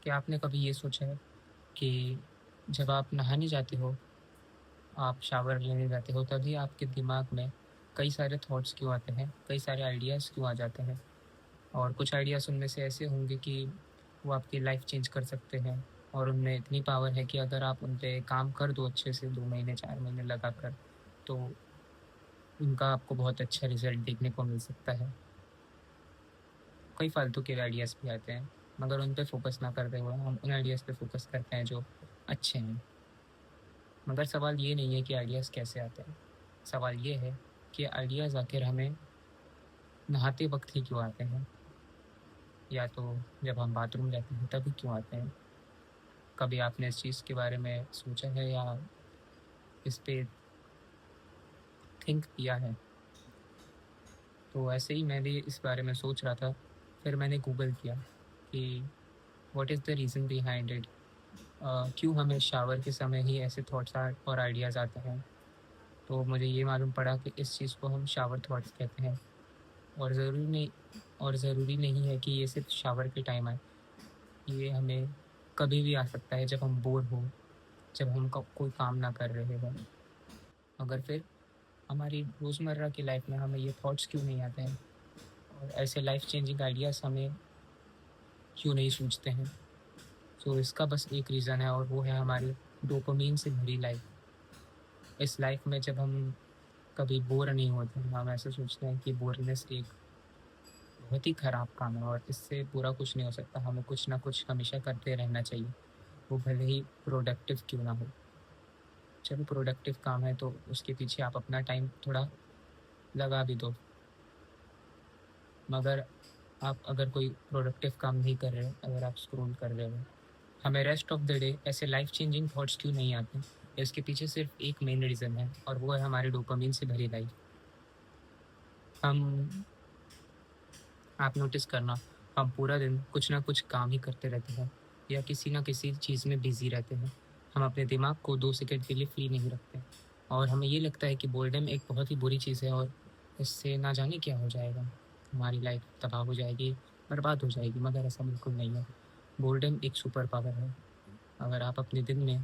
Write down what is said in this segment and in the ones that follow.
क्या आपने कभी ये सोचा है कि जब आप नहाने जाते हो, आप शावर लेने जाते हो, तभी आपके दिमाग में कई सारे थॉट्स क्यों आते हैं, कई सारे आइडियाज़ क्यों आ जाते हैं? और कुछ आइडियाज़ उनमें से ऐसे होंगे कि वो आपकी लाइफ चेंज कर सकते हैं और उनमें इतनी पावर है कि अगर आप उन पे काम कर दो अच्छे से 2 महीने, 4 महीने लगाकर, तो उनका आपको बहुत अच्छा रिज़ल्ट देखने को मिल सकता है। कई फालतू के आइडियाज़ भी आते हैं, मगर उन पे फ़ोकस ना करते हुए हम उन आइडियाज़ पे फ़ोकस करते हैं जो अच्छे हैं। मगर सवाल ये नहीं है कि आइडियाज़ कैसे आते हैं, सवाल ये है कि आइडियाज़ आखिर हमें नहाते वक़्त ही क्यों आते हैं? या तो जब हम बाथरूम जाते हैं तभी क्यों आते हैं? कभी आपने इस चीज़ के बारे में सोचा है या इस पे थिंक किया है? तो ऐसे ही मैं भी इस बारे में सोच रहा था, फिर मैंने गूगल किया कि what is the reason behind it? क्यों हमें शावर के समय ही ऐसे थॉट्स और आइडियाज़ आते हैं? तो मुझे ये मालूम पड़ा कि इस चीज़ को हम शावर थॉट्स कहते हैं। और ज़रूरी नहीं है कि ये सिर्फ़ शावर के टाइम आए। ये हमें कभी भी आ सकता है जब हम बोर हों, जब हम क कोई काम ना कर रहे हों। मगर फिर हमारी रोज़मर्रा की लाइफ़ में हमें ये थॉट्स क्यों नहीं आते हैं? और ऐसे लाइफ़ चेंजिंग आइडियाज़ हमें क्यों नहीं सूझते हैं? सो इसका बस एक रीज़न है और वो है हमारी डोपामाइन से भरी लाइफ़। इस लाइफ़ में जब हम कभी बोर नहीं होते हैं, हम ऐसे सोचते हैं कि बोरियत एक बहुत ही खराब काम है और इससे बुरा कुछ नहीं हो सकता। हमें कुछ ना कुछ हमेशा करते रहना चाहिए, वो भले ही प्रोडक्टिव क्यों ना हो। चलो प्रोडक्टिव काम है तो उसके पीछे आप अपना टाइम थोड़ा लगा भी दो। मगर आप अगर कोई प्रोडक्टिव काम नहीं कर रहे हो, अगर आप स्क्रॉल कर रहे हो, हमें रेस्ट ऑफ द डे ऐसे लाइफ चेंजिंग थॉट्स क्यों नहीं आते? इसके पीछे सिर्फ एक मेन रीज़न है और वो है हमारी डोपामाइन से भरी लाइफ। हम आप नोटिस करना, हम पूरा दिन कुछ ना कुछ काम ही करते रहते हैं या किसी ना किसी चीज़ में बिज़ी रहते हैं। हम अपने दिमाग को 2 सेकंड के लिए फ्री नहीं रखते और हमें ये लगता है कि बोर्डम एक बहुत ही बुरी चीज़ है और इससे ना जाने क्या हो जाएगा। हमारी लाइफ तबाह हो जाएगी, बर्बाद हो जाएगी, मगर ऐसा बिल्कुल नहीं है। बोर्डम एक सुपर पावर है। अगर आप अपने दिन में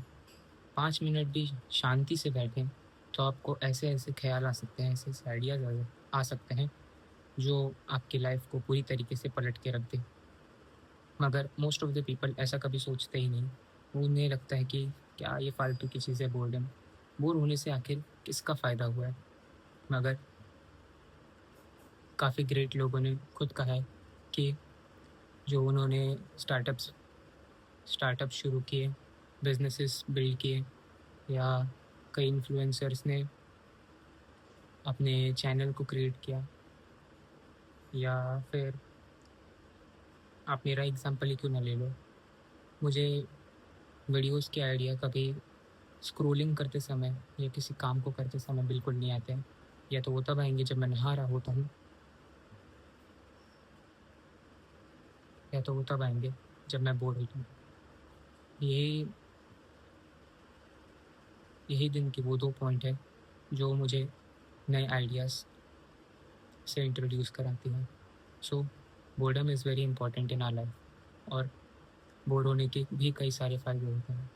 5 मिनट भी शांति से बैठें, तो आपको ऐसे-ऐसे ख़्याल आ सकते हैं, ऐसे-ऐसे आइडियाज़ आ सकते हैं जो आपकी लाइफ को पूरी तरीके से पलट के रख दे। मगर मोस्ट ऑफ द पीपल ऐसा कभी सोचते ही नहीं। उन्हें लगता है कि क्या ये फालतू की चीज़ है बोर्डम। बोर होने से आखिर किसका फ़ायदा हुआ है? मगर काफ़ी ग्रेट लोगों ने खुद कहा है कि जो उन्होंने स्टार्टअप्स स्टार्टअप शुरू किए, बिज़नेसेस बिल्ड किए या कई इन्फ्लुएंसर्स ने अपने चैनल को क्रिएट किया या फिर आप मेरा एग्ज़ाम्पल ही क्यों ना ले लो। मुझे वीडियोज़ के आइडिया कभी स्क्रॉलिंग करते समय या किसी काम को करते समय बिल्कुल नहीं आते हैं। या तो वो तब आएँगे जब मैं नहा रहा होता हूँ, या तो वो तब आएँगे जब मैं बोर होता हूँ। यही यही दिन के वो 2 पॉइंट हैं जो मुझे नए आइडियाज़ से इंट्रोड्यूस कराती हैं। So boredom is very important in our life और बोर होने के भी कई सारे फ़ायदे होते हैं।